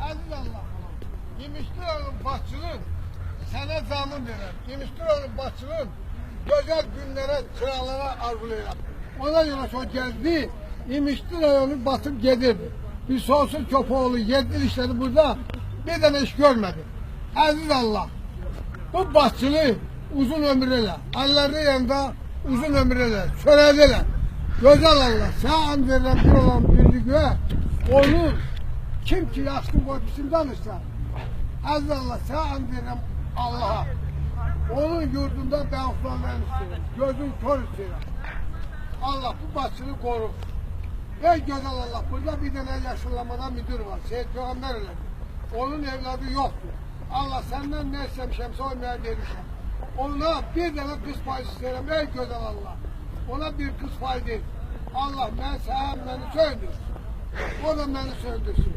Aziz Allah, İmişliroğlu başçının sana zamın verir. İmişliroğlu başçının güzel günlere, çıraqlara arzulayır. Ona göre o geldi, İmişliroğlu batıp gedirdi. Bir sonsuz köpoğlu 7 işleri burada bir tane iş görmedi. Aziz Allah, bu başçılığı uzun ömürler, Allah'ın yanında uzun ömürler, söylediler. Güzel Allah, sen verirəm bir olan birliğe, onu kim ki yaşlı korkusun danışsa, Aziz Allah, sen verirəm Allah'a. Onun yurdunda ben utanlarını istiyorum, gözün kör istiyorum. Allah bu başçılığı korur. Ey güzel Allah, burada bir tane yaşlılamada müdür var, Seyit Peygamber öyle. Onun evladı yoktur. Allah senden ne istemişemse olmaya vermişim. Ona bir tane kız payı isterim, ey güzel Allah. Ona bir kız payı değil. Allah ben sen beni söndür. O da beni söndürsün.